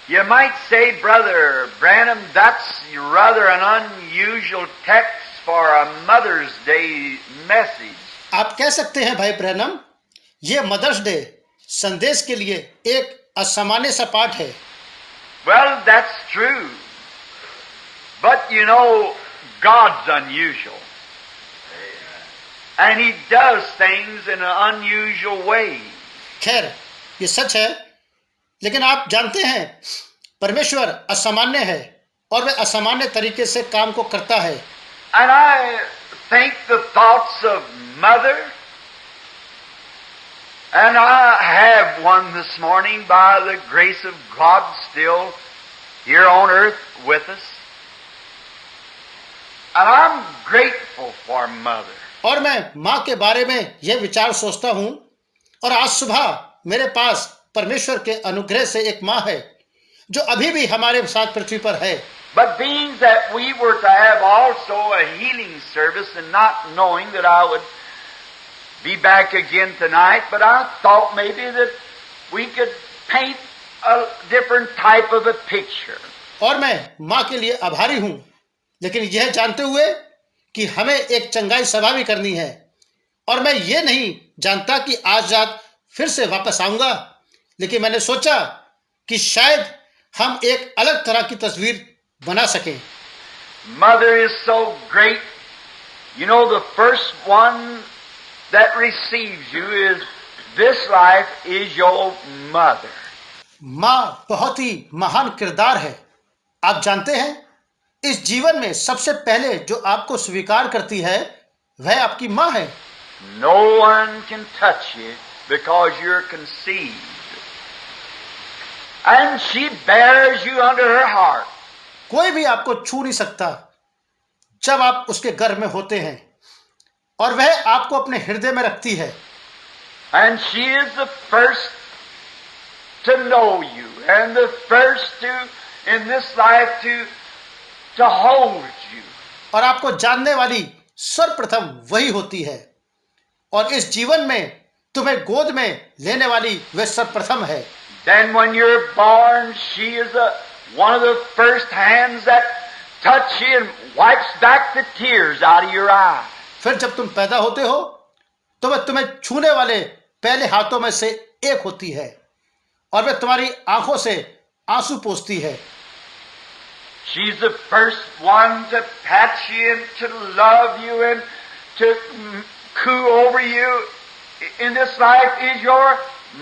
You might say, Brother Branham, that's rather an unusual text for a Mother's Day message. आप कह सकते हैं भाई ब्रैनम, ये मदर्स डे संदेश के लिए एक असामान्य सा पाठ है। Well, that's true. But you know, God's unusual. And He does things in an unusual way. खैर, ये सच है, लेकिन आप जानते हैं परमेश्वर असामान्य है और वह असामान्य तरीके से काम को करता है। And I think the thoughts of Mother, and I have one this morning by the grace of God still here on earth with us. And I'm grateful for Mother. और मैं माँ के बारे में यह विचार सोचता हूँ, और आज सुबह मेरे पास परमेश्वर के अनुग्रह से एक माँ है जो अभी भी हमारे साथ पृथ्वी पर है। But being that we were to have also a healing service, and not knowing that I would be back again tonight, but I thought maybe that we could paint a different type of a picture. और मैं माँ के लिए आभारी हूँ, लेकिन यह जानते हुए कि हमें एक चंगाई सभा भी करनी है, और मैं ये नहीं जानता कि आज रात फिर से वापस आऊंगा, लेकिन मैंने सोचा कि शायद हम एक अलग तरह की तस्वीर बना सकें। Mother is so great. You know, the first one that receives you is this life is your mother. माँ बहुत ही महान किरदार है। आप जानते हैं, इस जीवन में सबसे पहले जो आपको स्वीकार करती है वह आपकी माँ है। No one can touch you because you're conceived. And she bears you under her heart. कोई भी आपको छू नहीं सकता जब आप उसके गर्भ में होते हैं, और वह आपको अपने हृदय में रखती है। And she is the first to know you, and the first to, in this life, to hold you. और आपको जानने वाली सर्वप्रथम वही होती है, और इस जीवन में तुम्हें गोद में लेने वाली वह सर्वप्रथम है। Then when you're born, she is one of the first hands that touch you and wipes back the tears out of your eyes. फिर जब तुम पैदा होते हो तो वह तुम्हें छूने वाले पहले हाथों में से एक होती है, और वह तुम्हारी आंखों से आंसू पोंछती है। She's the first one to pat you and to love you and to coo over you in this life is your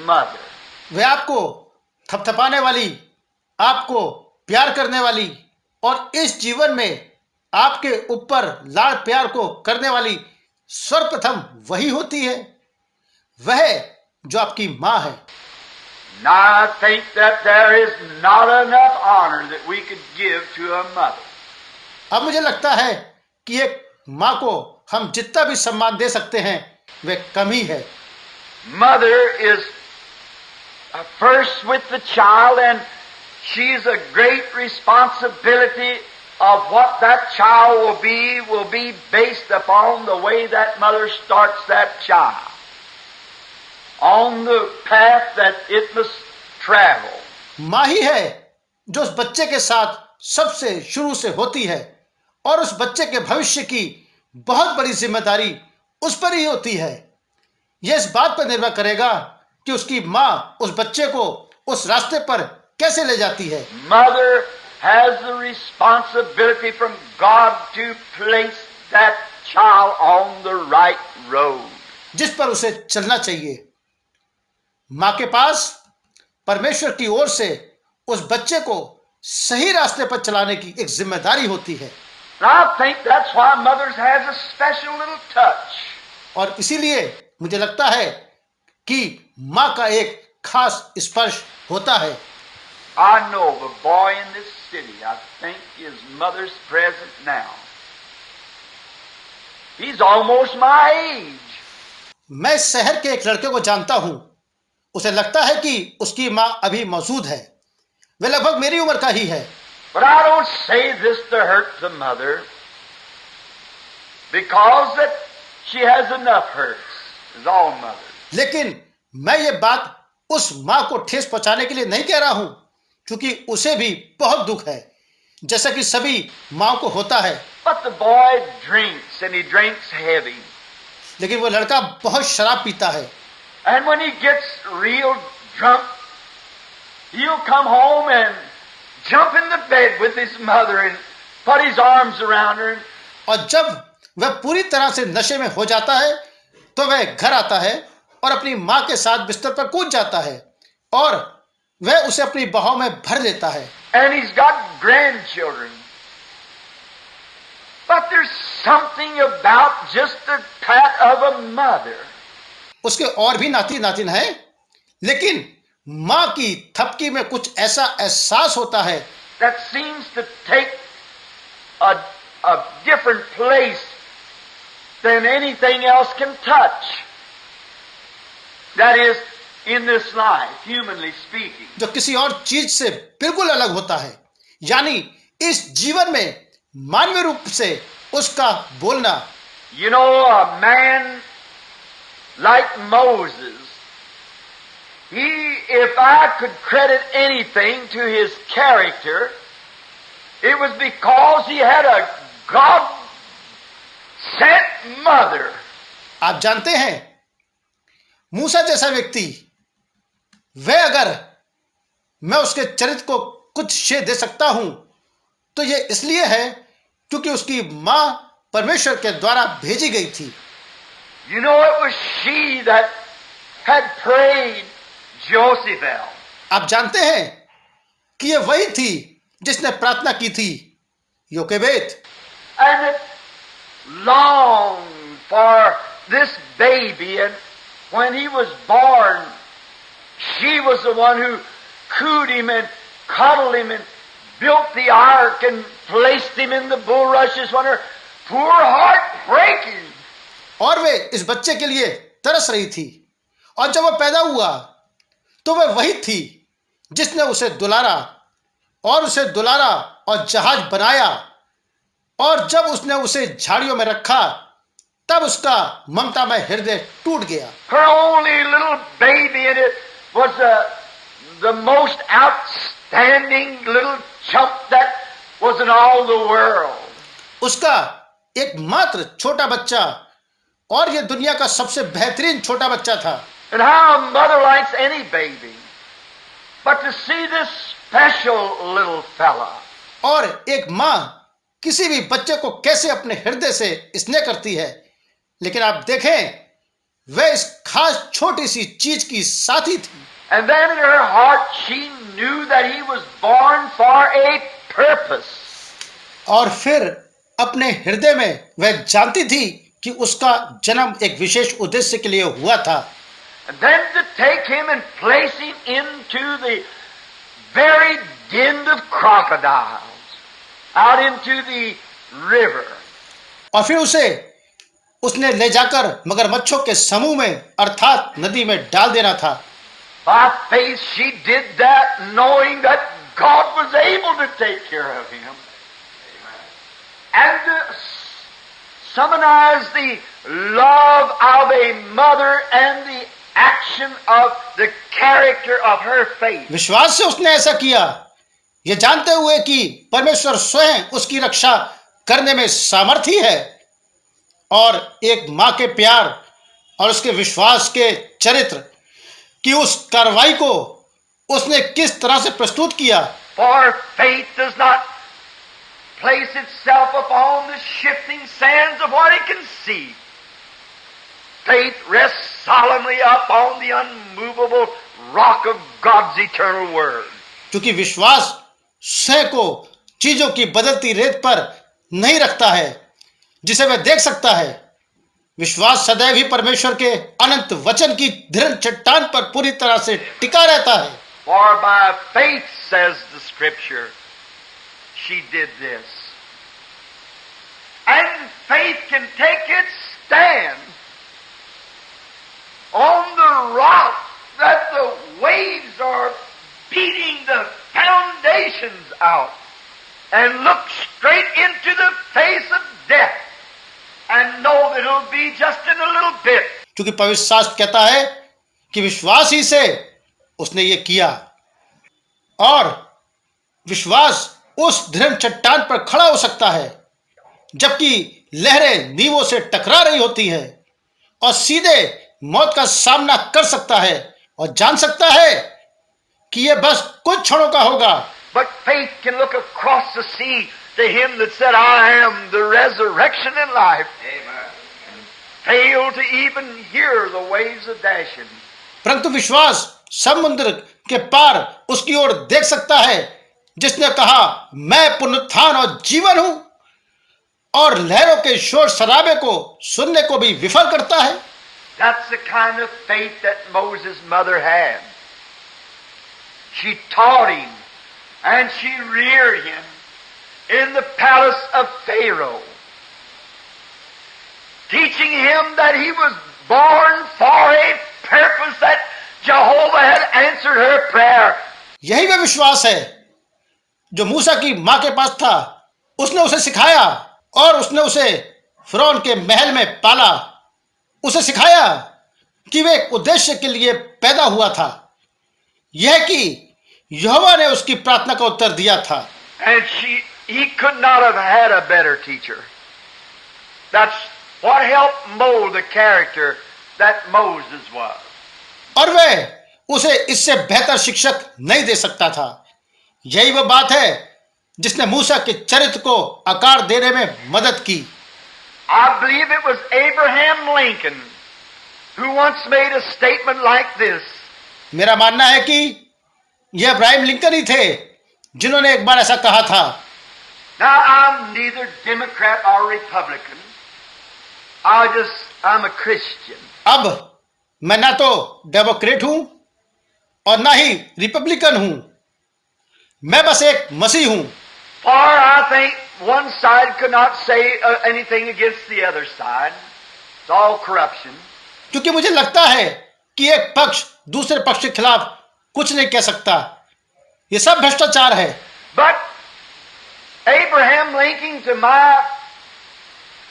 mother. वह आपको थपथपाने वाली, आपको प्यार करने वाली, और इस जीवन में आपके ऊपर लाड़ प्यार को करने वाली सर्वप्रथम वही होती है, वह जो आपकी माँ है। Now I think that there is not enough honor that we could give to a mother. अब मुझे लगता है कि एक माँ को हम जितना भी सम्मान दे सकते हैं वह कम ही है। Mother is first with the child, and she's a great responsibility of what that child will be based upon the way that mother starts that child on the path that it must travel. माँ ही है जो उस बच्चे के साथ सबसे शुरू से होती है, और उस बच्चे के भविष्य की बहुत बड़ी जिम्मेदारी उस पर ही होती है। यह इस बात पर निर्भर करेगा कि उसकी माँ उस बच्चे को उस रास्ते पर कैसे ले जाती है। Mother has the responsibility from God to place that child on the right road. जिस पर उसे चलना चाहिए। माँ के पास परमेश्वर की ओर से उस बच्चे को सही रास्ते पर चलाने की एक जिम्मेदारी होती है। And I think that's why mothers has a special little touch. और इसीलिए मुझे लगता है कि माँ का एक खास स्पर्श होता है। I know of a boy in this city, I think his mother's present now. He's almost my age. मैं इस शहर के एक लड़के को जानता हूँ, उसे लगता है कि उसकी माँ अभी मौजूद है। वह लगभग मेरी उम्र का ही है। But I don't say this to hurt the mother, because that she has enough hurts, as all mothers. लेकिन मैं ये बात उस माँ को ठेस पहुंचाने के लिए नहीं कह रहा हूँ, क्योंकि उसे भी बहुत दुख है, जैसा कि सभी माँ को होता है। But the boy drinks, and he drinks heavy. लेकिन वो लड़का बहुत शराब पीता है, And when he gets real drunk, he'll come home and jump in the bed with his mother and put his arms around her. और जब वह पूरी तरह से नशे में हो जाता है तो वह घर आता है और अपनी माँ के साथ बिस्तर पर कूद जाता है और वह उसे अपनी बाहों में भर लेता है। And he's got grandchildren. But there's something about just the pat of a mother. उसके और भी नाती नातिन हैं, लेकिन माँ की थपकी में कुछ ऐसा एहसास होता है That seems to take a different place than anything else can touch. That is, in this life, humanly speaking. जो किसी और चीज से बिल्कुल अलग होता है, यानी इस जीवन में मानवीय रूप से उसका बोलना। You know, a man like Moses, if I could credit anything to his character, it was because he had a God-sent mother. आप जानते हैं, मूसा जैसा व्यक्ति, वह अगर मैं उसके चरित्र को कुछ श्रेय दे सकता हूं तो यह इसलिए है क्योंकि उसकी मां परमेश्वर के द्वारा भेजी गई थी। You know, it was she that had prayed Josephel. आप जानते हैं कि यह वही थी जिसने प्रार्थना की थी Jochebed, And it longed for this baby, and when he was born, she was the one who cooed him and cuddled him and built the ark and placed him in the bulrushes when her poor heart breaking. और वे इस बच्चे के लिए तरस रही थी, और जब वह पैदा हुआ तो वह वही थी जिसने उसे दुलारा और जहाज बनाया, और जब उसने उसे झाड़ियों में रखा तब उसका ममता में हृदय टूट गया। Her only little baby, and it was the most outstanding little chump that was in all the world. उसका एकमात्र छोटा बच्चा, और यह दुनिया का सबसे बेहतरीन छोटा बच्चा था। And how a mother likes any baby, but to see this special little fella. और एक माँ किसी भी बच्चे को कैसे अपने हृदय से स्नेह करती है, लेकिन आप देखें वह इस खास छोटी सी चीज की साथी थी। And then in her heart she knew that he was born for a purpose. और फिर अपने हृदय में वह जानती थी कि उसका जन्म एक विशेष उद्देश्य के लिए हुआ था। And then to take him and place him into the very den of crocodiles, out into the river. और फिर उसने ले जाकर मगरमच्छों के समूह में अर्थात नदी में डाल देना था। By faith she did that, knowing that God was able to take care of him. And to summarize the love of a mother and the action of the character of her faith. विश्वास से उसने ऐसा किया, ये जानते हुए कि परमेश्वर स्वयं उसकी रक्षा करने में सामर्थी है, और एक माँ के प्यार और उसके विश्वास के चरित्र की उस कार्रवाई को उसने किस तरह से प्रस्तुत किया। For faith does not place itself upon the shifting sands of what it can see. Faith rests solemnly upon the unmovable rock of God's eternal word. क्योंकि विश्वास स्वयं को चीजों की बदलती रेत पर नहीं रखता है जिसे वह देख सकता है। विश्वास सदैव ही परमेश्वर के अनंत वचन की दृढ़ चट्टान पर पूरी तरह से टिका रहता है। For by faith, says the scripture, she did this. And faith can take its stand on the rock that the waves are beating the foundations out, and look straight into the face of death and know that it'll be just in a little bit. क्योंकि पवित्र शास्त्र कहता है कि विश्वास ही से उसने ये किया, और विश्वास उस दृढ़ चट्टान पर खड़ा हो सकता है जबकि लहरें नींवों से टकरा रही होती हैं और सीधे मौत का सामना कर सकता है और जान सकता है कि यह बस कुछ क्षणों का होगा। But faith can look across the sea to him that said, I am the resurrection and life. Amen. Fail to even hear the waves of dashing. परंतु विश्वास समुद्र के पार उसकी ओर देख सकता है जिसने कहा मैं पुनरुत्थान और जीवन हूं, और लहरों के शोर शराबे को सुनने को भी विफल करता है। That's the kind of faith that Moses' mother had. She taught him and she reared him in the palace of Pharaoh, teaching him that he was born for a purpose, that Jehovah had answered her prayer. यही वह विश्वास है जो मूसा की मां के पास था। उसने उसे सिखाया और उसने उसे फिरौन के महल में पाला। उसे सिखाया कि वह एक उद्देश्य के लिए पैदा हुआ था, यह कि यहोवा ने उसकी प्रार्थना का उत्तर दिया था। And he could not have had a better teacher. That's what helped mold the character that Moses was. और वह उसे इससे बेहतर शिक्षक नहीं दे सकता था। यही वह बात है जिसने मूसा के चरित्र को आकार देने में मदद की। I believe it was Abraham Lincoln who once made a statement like this. मेरा मानना है कि यह अब्राहम लिंकन ही थे जिन्होंने एक बार ऐसा कहा था। Now I'm neither Democrat or Republican. I'm a Christian. अब मैं ना तो डेमोक्रेट हूं और ना ही रिपब्लिकन हूं, मैं बस एक मसीह हूं। For I think one side could not say anything against the other side. It's all corruption. क्योंकि मुझे लगता है कि एक पक्ष दूसरे पक्ष के खिलाफ कुछ नहीं कह सकता, यह सब भ्रष्टाचार है। But Abraham Lincoln, to my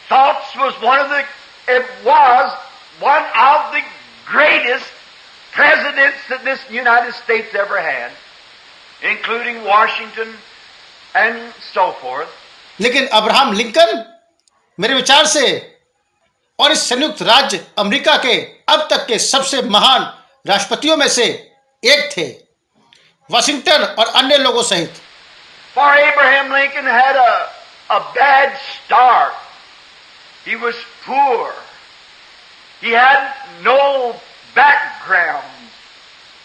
thoughts, was one of the greatest presidents that this United States ever had, including Washington and so forth. लेकिन अब्राहम लिंकन मेरे विचार से और इस संयुक्त राज्य अमेरिका के अब तक के सबसे महान राष्ट्रपतियों में से एक थे, वाशिंगटन और अन्य लोगों सहित। For Abraham Lincoln had a bad start. He was poor. He had no background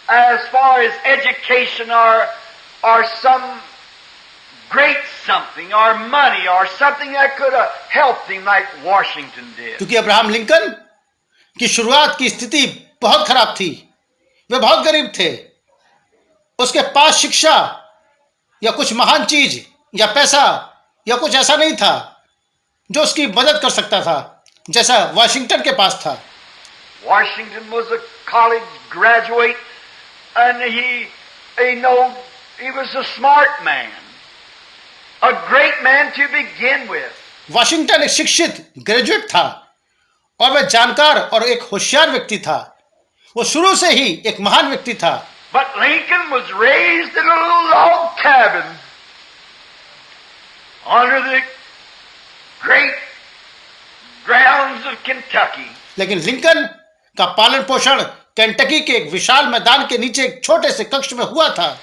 as far as education or some great something or money or something that could have helped him like Washington did. क्योंकि Abraham Lincoln की शुरुआत की स्थिति बहुत खराब थी, वे बहुत गरीब थे, उसके पास शिक्षा या कुछ महान चीज या पैसा या कुछ ऐसा नहीं था जो उसकी मदद कर सकता था जैसा वाशिंगटन के पास था। Washington was a college graduate and he was a smart man, a great man to begin with. Washington एक शिक्षित ग्रेजुएट था और वह जानकार और एक होशियार व्यक्ति था। वो शुरू से ही एक महान व्यक्ति था। But Lincoln was raised in a little log cabin under the great grounds of Kentucky. लेकिन लिंकन का पालन पोषण केंटकी के एक विशाल मैदान के नीचे एक छोटे से कक्ष में हुआ था।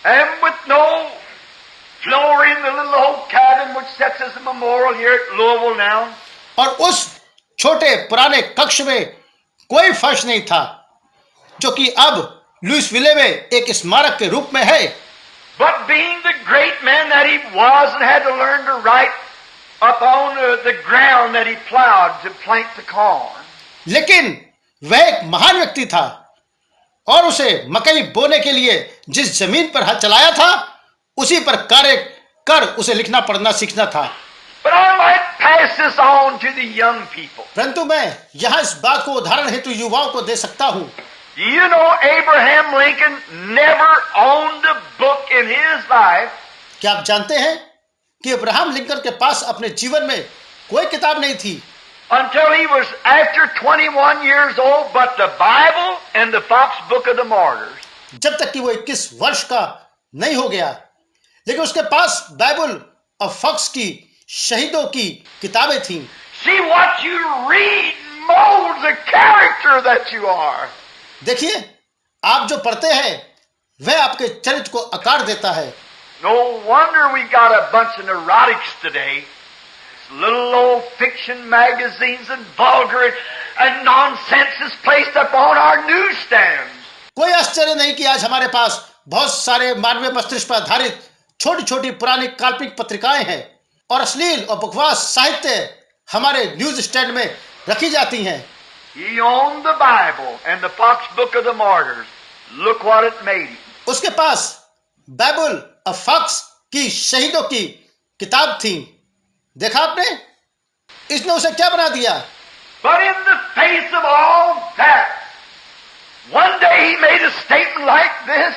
And with no floor in the little old cabin which sits as a memorial here at Louisville now. और उस छोटे पुराने कक्ष में कोई फर्श नहीं था जो कि अब लुइसविले में एक स्मारक के रूप में है। But being the great man that he was and had to learn to write upon the ground that he plowed to plant the corn. लेकिन वह एक महान व्यक्ति था और उसे मकई बोने के लिए जिस जमीन पर हल चलाया था उसी पर कार्य कर उसे लिखना पढ़ना सीखना था। But I might pass this on to the young people. परंतु मैं यहाँ इस बात को उदाहरण हेतु युवाओं को दे सकता हूँ। You know, Abraham Lincoln never owned a book in his life. क्या आप जानते हैं कि अब्राहम लिंकन के पास अपने जीवन में कोई किताब नहीं थी Until he was after 21 years old, but the Bible and the Fox Book of the Martyrs. जब तक कि वो 21 वर्ष का नहीं हो गया, लेकिन उसके पास बाइबल और फॉक्स की शहीदों की किताबें थीं। See, what you read molds the character that you are. देखिए, आप जो पढ़ते हैं वह आपके चरित्र को आकार देता है। No wonder we got a bunch of neurotics today. Little old fiction magazines and vulgar and nonsense is placed upon our newsstands. कोई आश्चर्य नहीं कि आज हमारे पास बहुत सारे मानवीय मस्तिष्क पर आधारित छोटी छोटी पुरानी काल्पनिक पत्रिकाएं हैं और अश्लील और बकवास साहित्य हमारे न्यूज स्टैंड में रखी जाती हैं। He owned the Bible and the Fox Book of the Martyrs. Look what it made him. उसके पास बाइबल और फॉक्स की शहीदों की किताब थी। देखा आपने, इसने उसे क्या बना दिया। But in the face of all that, one day he made a statement like this.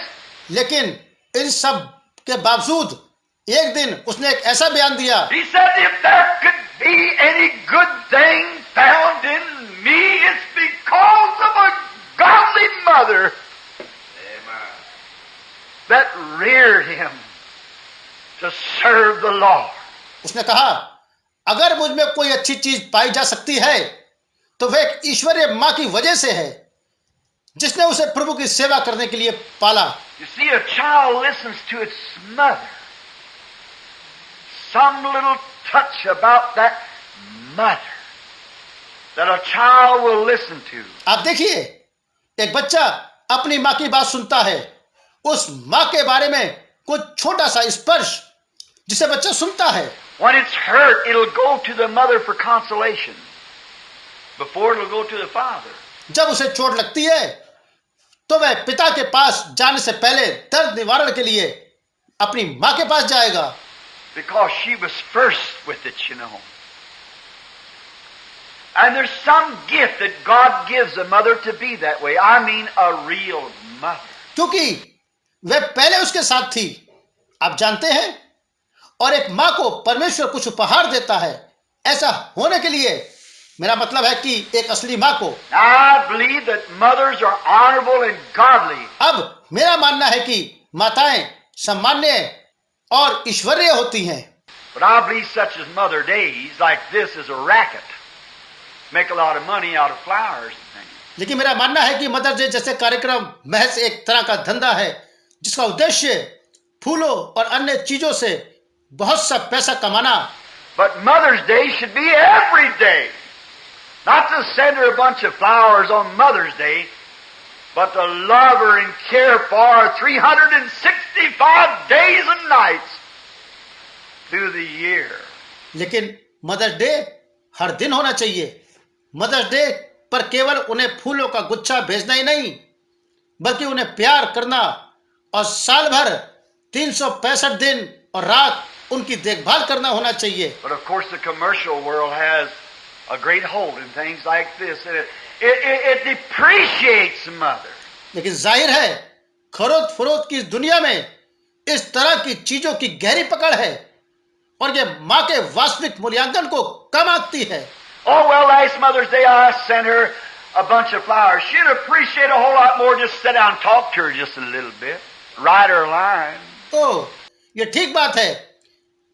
लेकिन इन सब के बावजूद एक दिन उसने एक ऐसा बयान दिया। He said, if there could be any good thing found in me, it's because of a godly mother that reared him to serve the Lord. उसने कहा, अगर मुझ में कोई अच्छी चीज पाई जा सकती है तो वह एक ईश्वरीय मां की वजह से है जिसने उसे प्रभु की सेवा करने के लिए पाला। You see, a child listens to its mother. Some little touch about that mother that a child will listen to. आप देखिए, एक बच्चा अपनी मां की बात सुनता है, उस मां के बारे में कुछ छोटा सा स्पर्श जिसे बच्चा सुनता है। When it's hurt, it'll go to the mother for consolation before it'll go to the father. जब उसे चोट लगती है तो वह पिता के पास जाने से पहले दर्द निवारण के लिए अपनी मां के पास जाएगा। Because she was first with it, you know. And there's some gift that God gives a mother to be that way. I mean a real mother. क्योंकि वह पहले उसके साथ थी, आप जानते हैं, और एक मां को परमेश्वर कुछ उपहार देता है ऐसा होने के लिए। मेरा मतलब है कि एक असली मां को। I believe that mothers are honorable and godly. अब मेरा मानना है कि माताएं सम्मान्य और ईश्वरीय होती हैं। But I believe such as Mother Days like this is a racket. Make a lot of money out of flowers and things. लेकिन मेरा मानना है कि मदर डे जैसे कार्यक्रम महज एक तरह का धंधा है जिसका उद्देश्य फूलों और अन्य चीजों से बहुत सा पैसा कमाना। But Mother's Day should be every day. Not to send her a bunch of flowers on Mother's Day, but to love her and care for her 365 days and nights through the year. लेकिन mother's day हर दिन होना चाहिए। Mother's day पर केवल उन्हें फूलों का गुच्छा भेजना ही नहीं, बल्कि उन्हें प्यार करना और साल भर 365 दिन और रात उनकी देखभाल करना होना चाहिए। But of course the commercial world has a great hold in things like this. It depreciates mother. लेकिन जाहिर है खरीद फरोख्त की इस दुनिया में इस तरह की चीजों की गहरी पकड़ है और ये माँ के वास्तविक मूल्यांकन को कम आंकती है। Oh well, last Mother's Day I sent her a bunch of flowers. She'd appreciate a whole lot more just sit down and talk to her just a little bit. Write her a line. ओह, ये ठीक बात है।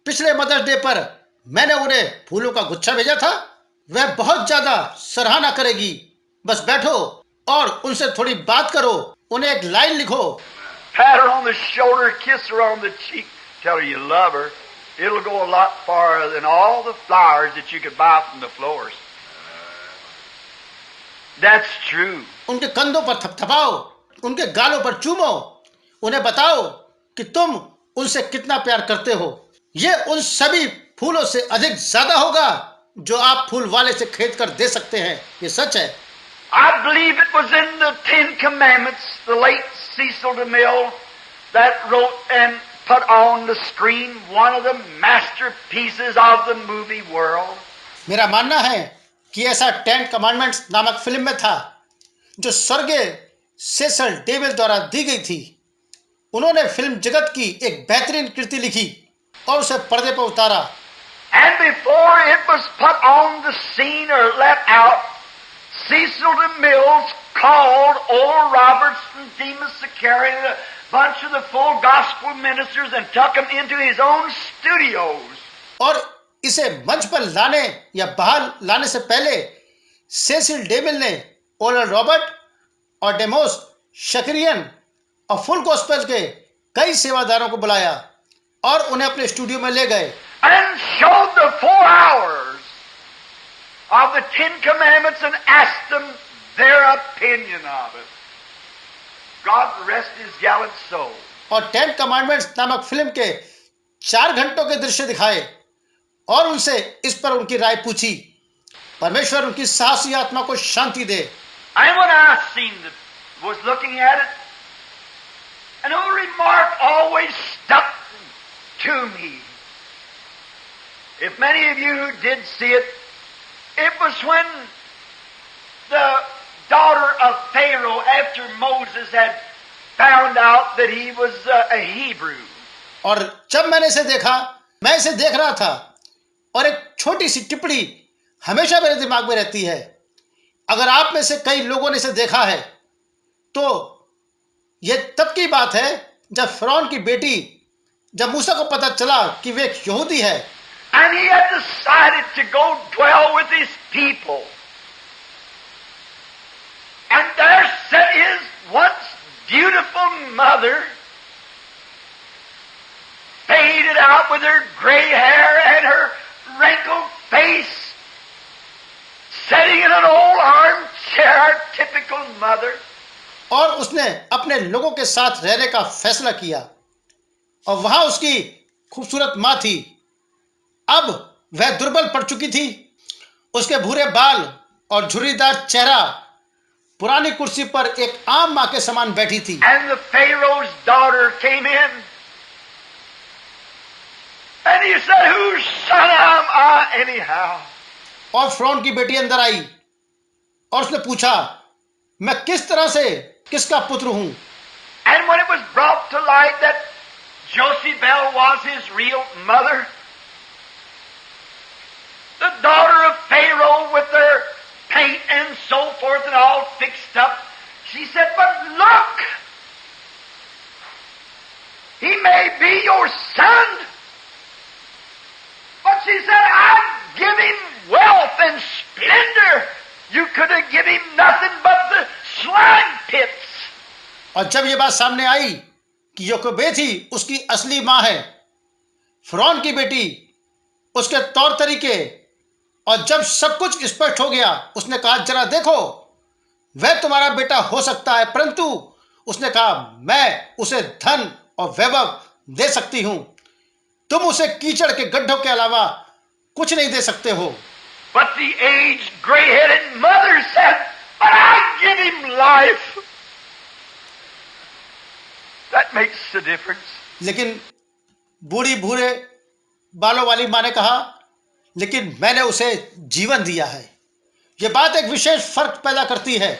पिछले mother's day पर मैंने उन्हें फूलों का गुच्छा भेजा था। वह बहुत ज्यादा सराहना करेगी। बस बैठो और उनसे थोड़ी बात करो, उन्हें एक लाइन लिखो। Pat her on the shoulder, kiss her on the cheek, tell her you love her. It'll go a lot farther than all the flowers that you could buy from the florist. That's true. उनके कंधों पर थपथपाओ, उनके गालों पर चूमो, उन्हें बताओ कि तुम उनसे कितना प्यार करते हो। ये उन सभी फूलों से अधिक ज्यादा होगा जो आप फूल वाले से खरीद कर दे सकते हैं। ये सच है। I believe it was in the Ten Commandments, the late Cecil DeMille that wrote and put on the screen one of the masterpieces of the movie world. मेरा मानना है कि ऐसा 10 कमांडमेंट्स नामक फिल्म में था जो स्वर्गीय सेसल डेविल द्वारा दी गई थी। उन्होंने फिल्म जगत की एक बेहतरीन कृति लिखी और उसे पर्दे पर उतारा। And before it was put on the scene or let out, Cecil DeMille called Oral Roberts and Demas Zachary, bunch of the full gospel ministers and took them into his own studios. और इसे मंच पर लाने या बाहर लाने से पहले सेसिल डेविल ने ओरल रॉबर्ट और डेमोस शकरियन और फुल गॉस्पेल के कई सेवादारों को बुलाया और उन्हें अपने स्टूडियो में ले गए And showed the 4 hours of the 10 Commandments and asked them their opinion of it. God rest his gallant soul. और 10 कमांडमेंट्स नामक फिल्म के 4 घंटों के दृश्य दिखाए और उनसे इस पर उनकी राय पूछी। परमेश्वर उनकी साहसी आत्मा को शांति दे। And when I was looking at it, an old remark always stuck to me. If many of you who did see it, it was when the daughter of Pharaoh, after Moses had found out that he was a Hebrew. और जब मैंने इसे देखा, मैं इसे देख रहा था और एक छोटी सी टिप्पणी हमेशा मेरे दिमाग में रहती है। अगर आप में से कई लोगों ने इसे देखा है तो यह तब की बात है जब फिरौन की बेटी, जब मूसा को पता चला कि वे एक यहूदी है And he had decided to go dwell with his people. And there sat his once beautiful mother, faded out with her gray hair and her wrinkled face, sitting in an old armchair, typical mother. और उसने अपने लोगों के साथ रहने का फैसला किया और वहां उसकी खूबसूरत मां थी। अब वह दुर्बल पड़ चुकी थी। उसके भूरे बाल और झुर्रीदार चेहरा पुरानी कुर्सी पर एक आम मां के समान बैठी थी। And the Pharaoh's daughter came in. And he said, whose son am I anyhow? और फिरौन की बेटी अंदर आई और उसने पूछा, मैं किस तरह से किसका पुत्र हूं? And when it was brought to light that Jochebed was his real mother, the daughter of Pharaoh with their paint and so forth and all fixed up, she said, but look, he may be your son. But she said, I'd give him wealth and splendor. You could have given him nothing but the slime pits. और जब ये बात सामने आई कि Jochebed ही उसकी असली मां है, फिरौन की बेटी, उसके तौर तरीके, और जब सब कुछ स्पष्ट हो गया, उसने कहा, जरा देखो, वह तुम्हारा बेटा हो सकता है, परंतु उसने कहा, मैं उसे धन और वैभव दे सकती हूं, तुम उसे कीचड़ के गड्ढों के अलावा कुछ नहीं दे सकते हो। But the aged, gray-headed mother said, but I give him life. That makes a difference. लेकिन बूढ़ी भूरे बालों वाली मां ने कहा, लेकिन मैंने उसे जीवन दिया है। यह बात एक विशेष फर्क पैदा करती है।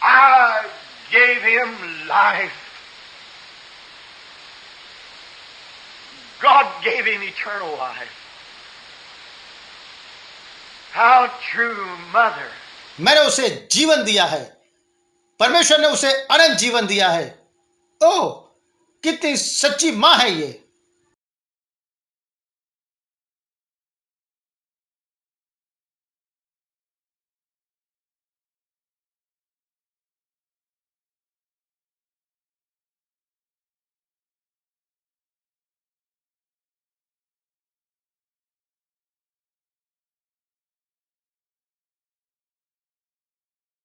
I gave him life. God gave him eternal life. How true, mother. मैंने उसे जीवन दिया है। परमेश्वर ने उसे अनंत जीवन दिया है। ओह, कितनी सच्ची मां है ये।